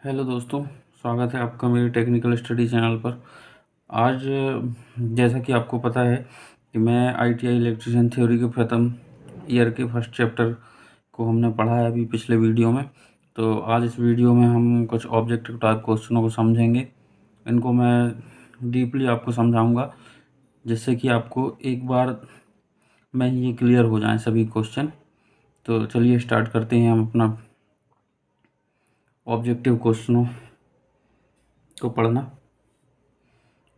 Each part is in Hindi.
हेलो दोस्तों, स्वागत है आपका मेरे टेक्निकल स्टडी चैनल पर। आज जैसा कि आपको पता है कि मैं आईटीआई इलेक्ट्रीशियन थ्योरी के प्रथम ईयर के फर्स्ट चैप्टर को हमने पढ़ा है अभी पिछले वीडियो में। तो आज इस वीडियो में हम कुछ ऑब्जेक्टिव टाइप क्वेश्चनों को समझेंगे। इनको मैं डीपली आपको समझाऊंगा जिससे कि आपको एक बार में ये क्लियर हो जाएं सभी क्वेश्चन। तो चलिए स्टार्ट करते हैं हम अपना ऑब्जेक्टिव क्वेश्चनों को पढ़ना।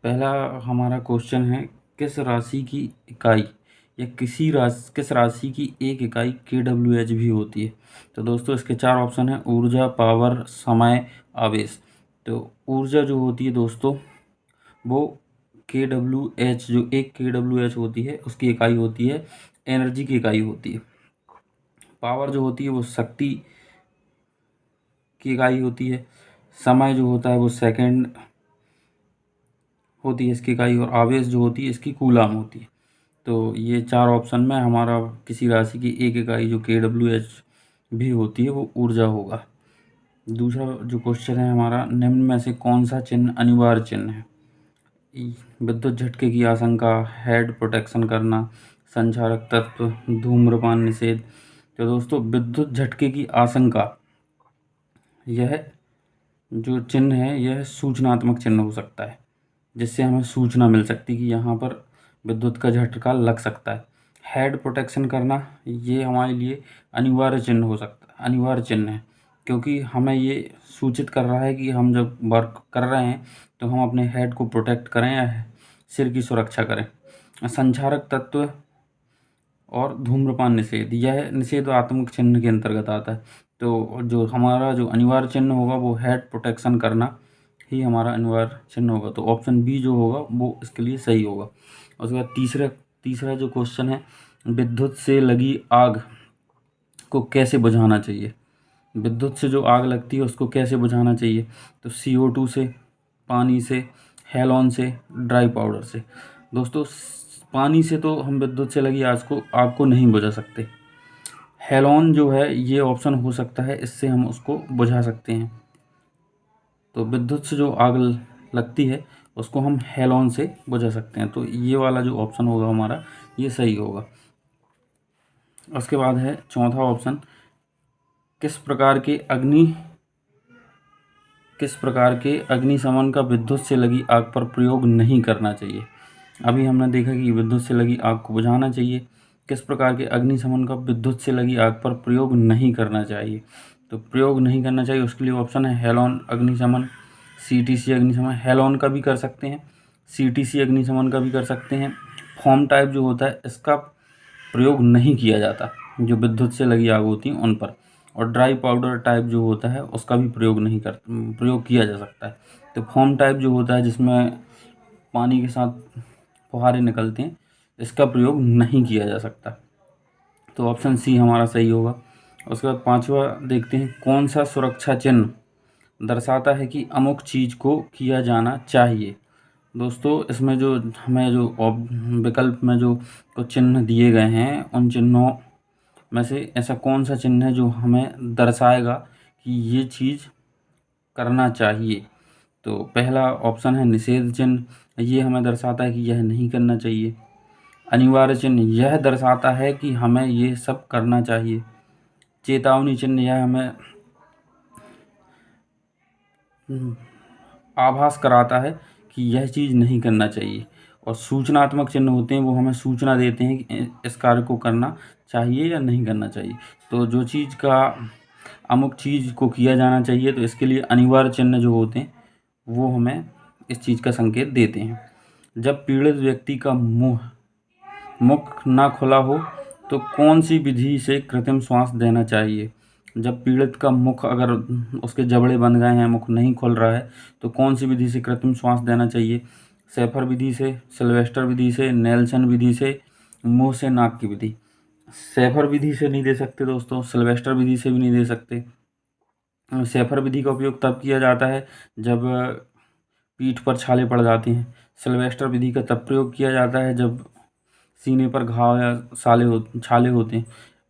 पहला हमारा क्वेश्चन है, किस राशि की इकाई या किस राशि की एक इकाई kWh भी होती है। तो दोस्तों इसके चार ऑप्शन हैं, ऊर्जा, पावर, समय, आवेश। तो ऊर्जा जो होती है दोस्तों वो kWh, जो एक kWh होती है उसकी इकाई होती है, एनर्जी की इकाई होती है। पावर जो होती है वो शक्ति की इकाई होती है। समय जो होता है वो सेकंड होती है इसकी इकाई, और आवेश जो होती है इसकी कूलाम होती है। तो ये चार ऑप्शन में हमारा किसी राशि की एक इकाई जो kWh भी होती है वो ऊर्जा होगा। दूसरा जो क्वेश्चन है हमारा, निम्न में से कौन सा चिन्ह अनिवार्य चिन्ह है। विद्युत झटके की आशंका, हेड प्रोटेक्शन करना, संचारक तत्व, धूम्रपान निषेध। तो दोस्तों विद्युत झटके की आशंका, यह जो चिन्ह है यह सूचनात्मक चिन्ह हो सकता है, जिससे हमें सूचना मिल सकती है कि यहाँ पर विद्युत का झटका लग सकता है। हेड प्रोटेक्शन करना, ये हमारे लिए अनिवार्य चिन्ह हो सकता है, अनिवार्य चिन्ह है, क्योंकि हमें ये सूचित कर रहा है कि हम जब वर्क कर रहे हैं तो हम अपने हेड को प्रोटेक्ट करें या सिर की सुरक्षा करें। संचारक तत्व और धूम्रपान निषेध, यह निषेधात्मक चिन्ह के अंतर्गत आता है। तो जो हमारा जो अनिवार्य चिन्ह होगा वो हेड प्रोटेक्शन करना ही हमारा अनिवार्य चिन्ह होगा। तो ऑप्शन बी जो होगा वो इसके लिए सही होगा। उसके बाद तीसरा जो क्वेश्चन है, विद्युत से लगी आग को कैसे बुझाना चाहिए। विद्युत से जो आग लगती है उसको कैसे बुझाना चाहिए। तो CO2 से, पानी से, हेलोन से, ड्राई पाउडर से। दोस्तों पानी से तो हम विद्युत से लगी आग को नहीं बुझा सकते। हेलोन जो है ये ऑप्शन हो सकता है, इससे हम उसको बुझा सकते हैं। तो विद्युत से जो आग लगती है उसको हम हेलोन से बुझा सकते हैं। तो ये वाला जो ऑप्शन होगा हमारा ये सही होगा। उसके बाद है चौथा ऑप्शन, किस प्रकार के अग्निशमन का विद्युत से लगी आग पर प्रयोग नहीं करना चाहिए। अभी हमने देखा कि विद्युत से लगी आग को बुझाना चाहिए। किस प्रकार के अग्निशमन का विद्युत से लगी आग पर प्रयोग नहीं करना चाहिए। तो प्रयोग नहीं करना चाहिए उसके लिए ऑप्शन है हेलोन अग्निशमन, CTC अग्निशमन। हेलोन का भी कर सकते हैं, CTC अग्निशमन का भी कर सकते हैं। फोम टाइप जो होता है इसका प्रयोग नहीं किया जाता, जो विद्युत से लगी आग होती है उन पर। और ड्राई पाउडर टाइप जो होता है उसका भी प्रयोग किया जा सकता है। तो फोम टाइप जो होता है जिसमें पानी के साथ फुहारे निकलते हैं, इसका प्रयोग नहीं किया जा सकता। तो ऑप्शन सी हमारा सही होगा। उसके बाद पांचवा देखते हैं, कौन सा सुरक्षा चिन्ह दर्शाता है कि अमुक चीज़ को किया जाना चाहिए। दोस्तों इसमें जो हमें जो विकल्प में जो कुछ चिन्ह दिए गए हैं उन चिन्हों में से ऐसा कौन सा चिन्ह है जो हमें दर्शाएगा कि ये चीज़ करना चाहिए। तो पहला ऑप्शन है निषेध चिन्ह, ये हमें दर्शाता है कि यह नहीं करना चाहिए। अनिवार्य चिन्ह, यह दर्शाता है कि हमें ये सब करना चाहिए। चेतावनी चिन्ह, यह हमें आभास कराता है कि यह चीज़ नहीं करना चाहिए। और सूचनात्मक चिन्ह होते हैं वो हमें सूचना देते हैं कि इस कार्य को करना चाहिए या नहीं करना चाहिए। तो जो चीज़ का अमुक चीज़ को किया जाना चाहिए तो इसके लिए अनिवार्य चिन्ह जो होते हैं वो हमें इस चीज़ का संकेत देते हैं। जब पीड़ित व्यक्ति का मुख ना खुला हो तो कौन सी विधि से कृत्रिम श्वास देना चाहिए। जब पीड़ित का मुख, अगर उसके जबड़े बंद गए हैं, मुख नहीं खुल रहा है, तो कौन सी विधि से कृत्रिम श्वास देना चाहिए। शेफर विधि से, सिल्वेस्टर विधि से, नेल्सन विधि से, मुंह से नाक की विधि। शेफर विधि से नहीं दे सकते दोस्तों, सिल्वेस्टर विधि से भी नहीं दे सकते। शेफर विधि का उपयोग तब किया जाता है जब पीठ पर छाले पड़ जाते हैं। सिल्वेस्टर विधि का तब प्रयोग किया जाता है जब सीने पर घाव या छाले होते हैं।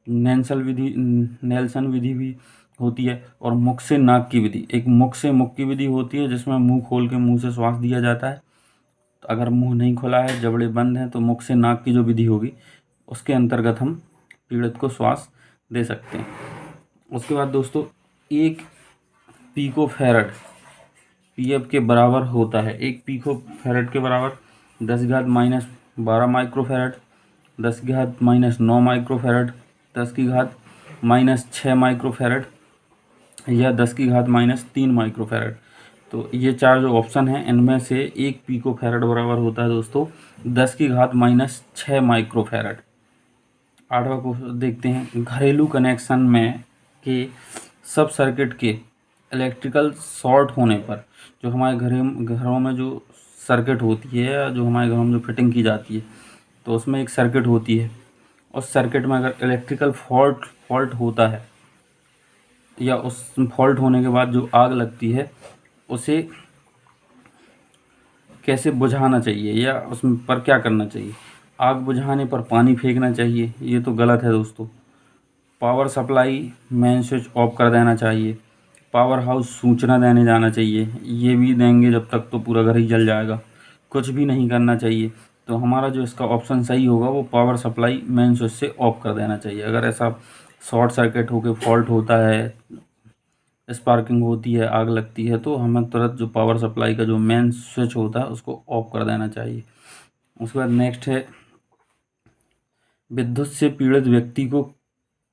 नेल्सन विधि भी होती है, और मुख से नाक की विधि। एक मुख से मुख की विधि होती है जिसमें मुंह खोल के मुंह से श्वास दिया जाता है। तो अगर मुंह नहीं खुला है, जबड़े बंद हैं, तो मुख से नाक की जो विधि होगी उसके अंतर्गत हम पीड़ित को श्वास दे सकते हैं। उसके बाद दोस्तों, 1 पिकोफैरड पीएफ के बराबर होता है। 1 पिकोफैरड के बराबर 10⁻⁻12 माइक्रोफैरड, 10⁻⁻9 माइक्रोफैरड, 10⁻⁻6 माइक्रोफैरड या 10⁻⁻3 माइक्रोफैरड। तो ये 4 जो ऑप्शन हैं, इनमें से 1 पिकोफैरड बराबर होता है दोस्तों 10⁻⁻6 माइक्रोफैरड। 8वां क्वेश्चन देखते हैं। घरेलू कनेक्शन में के सब सर्किट के इलेक्ट्रिकल शॉर्ट होने पर, जो हमारे घरों में जो सर्किट होती है, या जो हमारे घरों में जो फिटिंग की जाती है, तो उसमें एक सर्किट होती है। उस सर्किट में अगर इलेक्ट्रिकल फॉल्ट होता है, या उस फॉल्ट होने के बाद जो आग लगती है, उसे कैसे बुझाना चाहिए, या उसमें पर क्या करना चाहिए। आग बुझाने पर पानी फेंकना चाहिए, ये तो गलत है दोस्तों। Power supply main switch off कर देना चाहिए। पावर हाउस सूचना देने जाना चाहिए, ये भी देंगे जब तक तो पूरा घर ही जल जाएगा। कुछ भी नहीं करना चाहिए। तो हमारा जो इसका ऑप्शन सही होगा वो पावर सप्लाई मेन स्विच से ऑफ कर देना चाहिए। अगर ऐसा शॉर्ट सर्किट होकर फॉल्ट होता है, स्पार्किंग होती है, आग लगती है, तो हमें तुरंत जो पावर सप्लाई का जो मेन स्विच होता है उसको ऑफ कर देना चाहिए। उसके बाद नेक्स्ट है, विद्युत से पीड़ित व्यक्ति को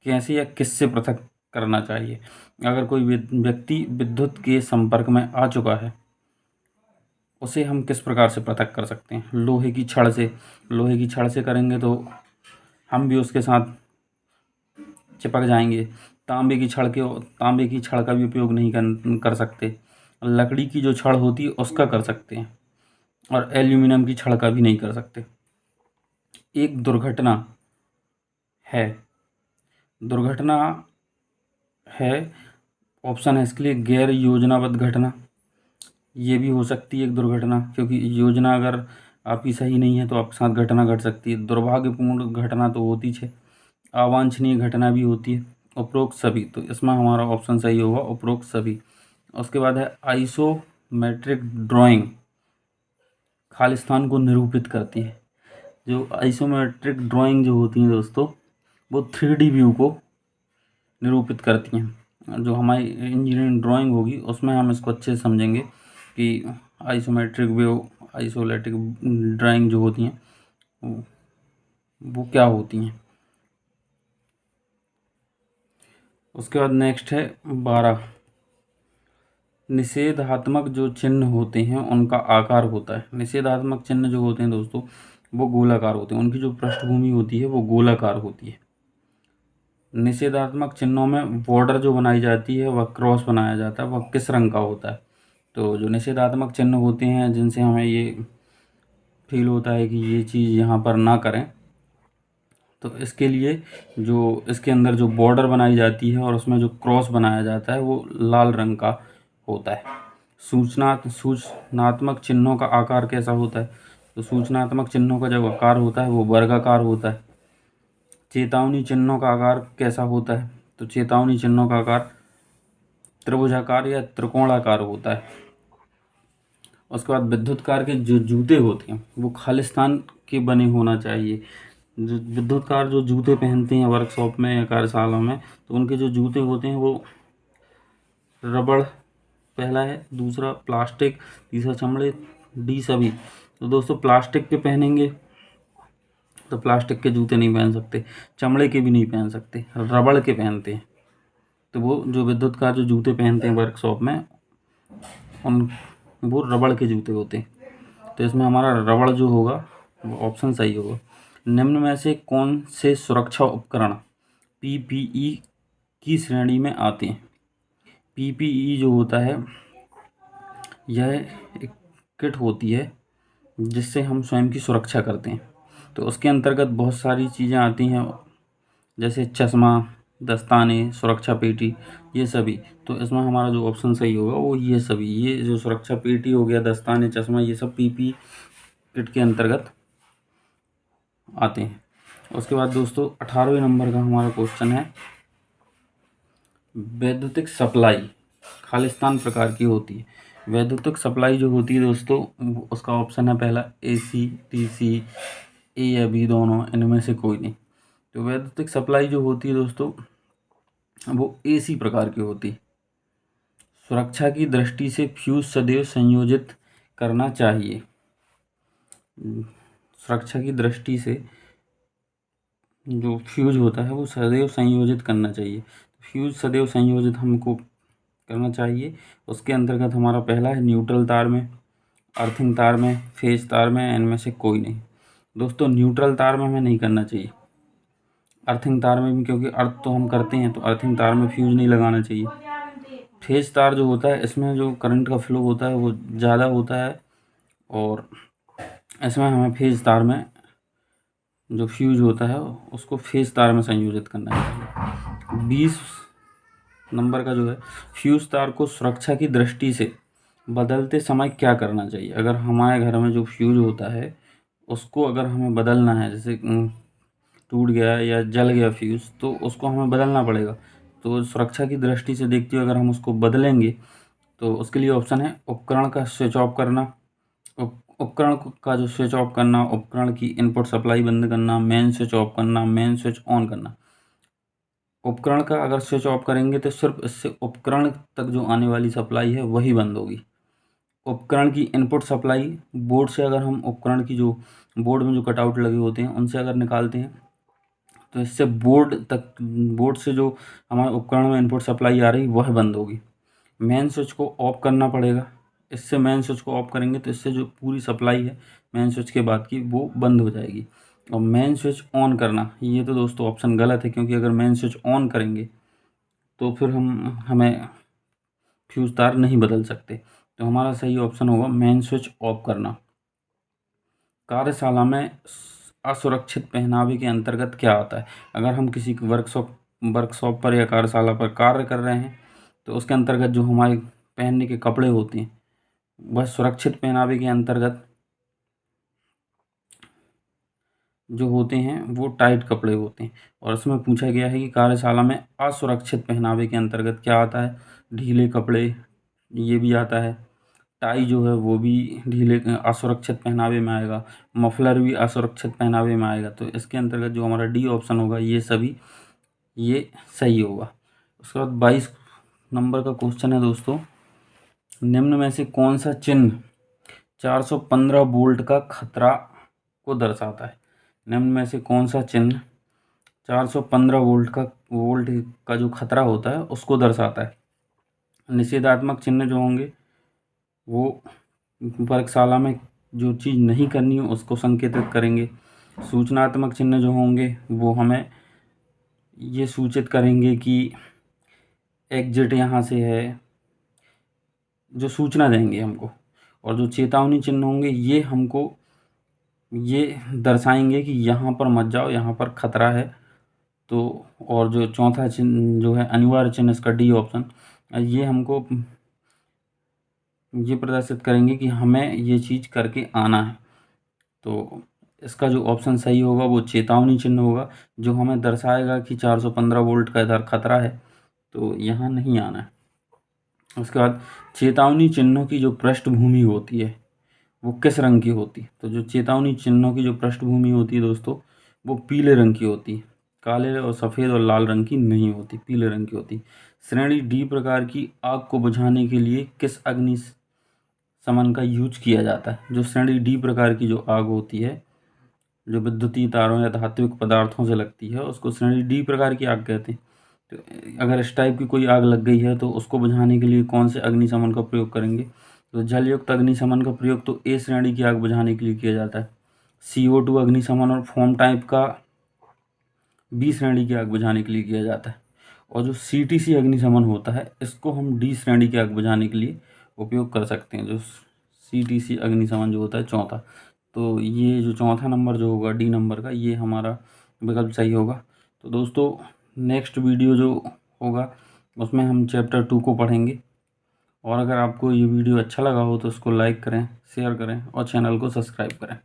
कैसे या किससे पृथक करना चाहिए। अगर कोई व्यक्ति विद्युत के संपर्क में आ चुका है, उसे हम किस प्रकार से पृथक कर सकते हैं। लोहे की छड़ से। लोहे की छड़ से करेंगे तो हम भी उसके साथ चिपक जाएंगे। तांबे की छड़ का भी उपयोग नहीं कर सकते। लकड़ी की जो छड़ होती है उसका कर सकते हैं, और एल्यूमिनियम की छड़ का भी नहीं कर सकते। एक दुर्घटना है। दुर्घटना है, ऑप्शन है इसके लिए गैर योजनाबद्ध घटना। ये भी हो सकती है एक दुर्घटना, क्योंकि योजना अगर आपकी सही नहीं है तो आपके साथ घटना घट सकती है। दुर्भाग्यपूर्ण घटना तो होती है। अवांछनीय घटना भी होती है। उपरोक्त सभी, तो इसमें हमारा ऑप्शन सही होगा उपरोक्त सभी। उसके बाद है आइसोमेट्रिक ड्राइंग खालिस्तान को निरूपित करती है। जो आइसोमेट्रिक ड्राइंग जो होती है दोस्तों, वो 3D व्यू को निरूपित करती हैं। जो हमारी इंजीनियरिंग ड्राइंग होगी उसमें हम इसको अच्छे से समझेंगे कि आइसोमेट्रिक व्यू, आइसोलेटिक ड्राइंग जो होती हैं वो क्या होती हैं। उसके बाद नेक्स्ट है 12, निषेधात्मक जो चिन्ह होते हैं उनका आकार होता है। निषेधात्मक चिन्ह जो होते हैं दोस्तों वो गोलाकार होते हैं, उनकी जो पृष्ठभूमि होती है वो गोलाकार होती है। निषेधात्मक चिन्हों में बॉर्डर जो बनाई जाती है वह क्रॉस बनाया जाता है, वह किस रंग का होता है। तो जो निषेधात्मक चिन्ह होते हैं जिनसे हमें ये फील होता है कि ये चीज़ यहाँ पर ना करें, तो इसके लिए जो इसके अंदर जो बॉर्डर बनाई जाती है और उसमें जो क्रॉस बनाया जाता है वो लाल रंग का होता है। सूचनात्मक चिन्हों का आकार कैसा होता है। तो सूचनात्मक चिन्हों का जो आकार होता है वो वर्गाकार होता है। चेतावनी चिन्हों का आकार कैसा होता है। तो चेतावनी चिन्हों का आकार त्रिभुजाकार या त्रिकोणाकार होता है। उसके बाद विद्युतकार के जो जूते होते हैं वो खालिस्तान के बने होना चाहिए। जो विद्युतकार जो जूते पहनते हैं वर्कशॉप में या कार्यशालाओं में, तो उनके जो जूते होते हैं वो रबड़ पहला है, दूसरा प्लास्टिक, तीसरा चमड़े, डी सभी। तो दोस्तों प्लास्टिक के पहनेंगे तो प्लास्टिक के जूते नहीं पहन सकते, चमड़े के भी नहीं पहन सकते, रबड़ के पहनते हैं। तो वो जो विद्युतकार जो जूते पहनते हैं वर्कशॉप में, उन वो रबड़ के जूते होते हैं। तो इसमें हमारा रबड़ जो होगा वो ऑप्शन सही होगा। निम्न में से कौन से सुरक्षा उपकरण पीपीई की श्रेणी में आते हैं। पीपीई जो होता है यह एक किट होती है जिससे हम स्वयं की सुरक्षा करते हैं। तो उसके अंतर्गत बहुत सारी चीज़ें आती हैं, जैसे चश्मा, दस्ताने, सुरक्षा पेटी, ये सभी। तो इसमें हमारा जो ऑप्शन सही होगा वो ये सभी, ये जो सुरक्षा पेटी हो गया, दस्ताने, चश्मा, ये सब पीपी किट के अंतर्गत आते हैं। उसके बाद दोस्तों 18वें नंबर का हमारा क्वेश्चन है, वैद्युतिक सप्लाई खालिस्तान प्रकार की होती है। वैद्युतिक सप्लाई जो होती है दोस्तों, उसका ऑप्शन है पहला AC, TC, A या B दोनों, इनमें से कोई नहीं। तो वैद्युतिक सप्लाई जो होती है दोस्तों, वो AC प्रकार की होती है। सुरक्षा की दृष्टि से फ्यूज सदैव संयोजित करना चाहिए। सुरक्षा की दृष्टि से जो फ्यूज होता है वो सदैव संयोजित करना चाहिए। फ्यूज सदैव संयोजित हमको करना चाहिए। उसके अंतर्गत हमारा पहला है न्यूट्रल तार में, अर्थिंग तार में, फेज तार में, इनमें से कोई नहीं। दोस्तों न्यूट्रल तार में हमें नहीं करना चाहिए, अर्थिंग तार में भी, क्योंकि अर्थ तो हम करते हैं, तो अर्थिंग तार में फ्यूज नहीं लगाना चाहिए। फेज तार जो होता है, इसमें जो करंट का फ्लो होता है वो ज़्यादा होता है, और इसमें हमें फेज तार में जो फ्यूज होता है उसको फेज तार में संयोजित करना चाहिए। 20 नंबर का जो है, फ्यूज तार को सुरक्षा की दृष्टि से बदलते समय क्या करना चाहिए। अगर हमारे घर में जो फ्यूज होता है उसको अगर हमें बदलना है, जैसे टूट गया या जल गया फ्यूज, तो उसको हमें बदलना पड़ेगा। तो सुरक्षा की दृष्टि से देखते हुए अगर हम उसको बदलेंगे तो उसके लिए ऑप्शन है उपकरण का स्विच ऑफ करना, उपकरण का जो स्विच ऑफ करना, उपकरण की इनपुट सप्लाई बंद करना, मेन स्विच ऑफ करना, मेन स्विच ऑन करना। उपकरण का अगर स्विच ऑफ करेंगे तो सिर्फ इससे उपकरण तक जो आने वाली सप्लाई है वही बंद होगी। उपकरण की इनपुट सप्लाई बोर्ड से, अगर हम उपकरण की जो बोर्ड में जो कटआउट लगे होते हैं उनसे अगर निकालते हैं तो इससे बोर्ड से जो हमारे उपकरण में इनपुट सप्लाई आ रही वह बंद होगी। मेन स्विच को ऑफ करना पड़ेगा, इससे मेन स्विच को ऑफ करेंगे तो इससे जो पूरी सप्लाई है मेन स्विच के बाद की वो बंद हो जाएगी। और मेन स्विच ऑन करना, ये तो दोस्तों ऑप्शन गलत है, क्योंकि अगर मेन स्विच ऑन करेंगे तो फिर हमें फ्यूज तार नहीं बदल सकते। तो हमारा सही ऑप्शन होगा मेन स्विच ऑफ करना। कार्यशाला में असुरक्षित पहनावे के अंतर्गत क्या आता है। अगर हम किसी वर्कशॉप पर या कार्यशाला पर कार्य कर रहे हैं तो उसके अंतर्गत जो हमारे पहनने के कपड़े होते हैं वह सुरक्षित पहनावे के अंतर्गत जो होते हैं वो टाइट कपड़े होते हैं। और इसमें पूछा गया है कि कार्यशाला में असुरक्षित पहनावे के अंतर्गत क्या आता है। ढीले कपड़े, ये भी आता है। टाई जो है वो भी ढीले असुरक्षित पहनावे में आएगा। मफलर भी असुरक्षित पहनावे में आएगा। तो इसके अंतर्गत जो हमारा डी ऑप्शन होगा ये सभी ये सही होगा। उसके बाद 22 नंबर का क्वेश्चन है दोस्तों, निम्न में से कौन सा चिन्ह 415 वोल्ट का खतरा को दर्शाता है। निम्न में से कौन सा चिन्ह 415 वोल्ट का जो खतरा होता है उसको दर्शाता है। निषेधात्मक चिन्ह जो होंगे वो प्रयोगशाला में जो चीज़ नहीं करनी है उसको संकेतित करेंगे। सूचनात्मक चिन्ह जो होंगे वो हमें ये सूचित करेंगे कि एग्जिट यहाँ से है, जो सूचना देंगे हमको। और जो चेतावनी चिन्ह होंगे ये हमको ये दर्शाएंगे कि यहाँ पर मत जाओ, यहाँ पर खतरा है। तो और जो चौथा चिन्ह जो है अनिवार्य चिन्ह, इसका डी ऑप्शन, ये हमको ये प्रदर्शित करेंगे कि हमें ये चीज़ करके आना है। तो इसका जो ऑप्शन सही होगा वो चेतावनी चिन्ह होगा, जो हमें दर्शाएगा कि 415 वोल्ट का इधर खतरा है, तो यहाँ नहीं आना है। उसके बाद चेतावनी चिन्हों की जो पृष्ठभूमि होती है वो किस रंग की होती है। तो जो चेतावनी चिन्हों की जो पृष्ठभूमि होती है दोस्तों वो पीले रंग की होती है। काले और सफ़ेद और लाल रंग की नहीं होती, पीले रंग की होती। श्रेणी डी प्रकार की आग को बुझाने के लिए किस अग्नि शमन का यूज किया जाता है। जो श्रेणी डी प्रकार की जो आग होती है, जो विद्युतीय तारों या धात्विक पदार्थों से लगती है, उसको श्रेणी डी प्रकार की आग कहते हैं। तो अगर इस टाइप की कोई आग लग गई है तो उसको बुझाने के लिए कौन से अग्निशमन का प्रयोग करेंगे। तो जलयुक्त अग्निशमन का प्रयोग तो ए श्रेणी की आग बुझाने के लिए किया जाता है। CO2 अग्निशमन और फोम टाइप का बी श्रेणी की आग बुझाने के लिए किया जाता है। और जो CTC अग्निशमन होता है इसको हम डी श्रेणी की आग बुझाने के लिए उपयोग कर सकते हैं। जो CTC अग्निशमन जो होता है चौथा, तो ये जो चौथा नंबर जो होगा डी नंबर का, ये हमारा विकल्प सही होगा। तो दोस्तों नेक्स्ट वीडियो जो होगा उसमें हम चैप्टर 2 को पढ़ेंगे। और अगर आपको ये वीडियो अच्छा लगा हो तो उसको लाइक करें, शेयर करें और चैनल को सब्सक्राइब करें।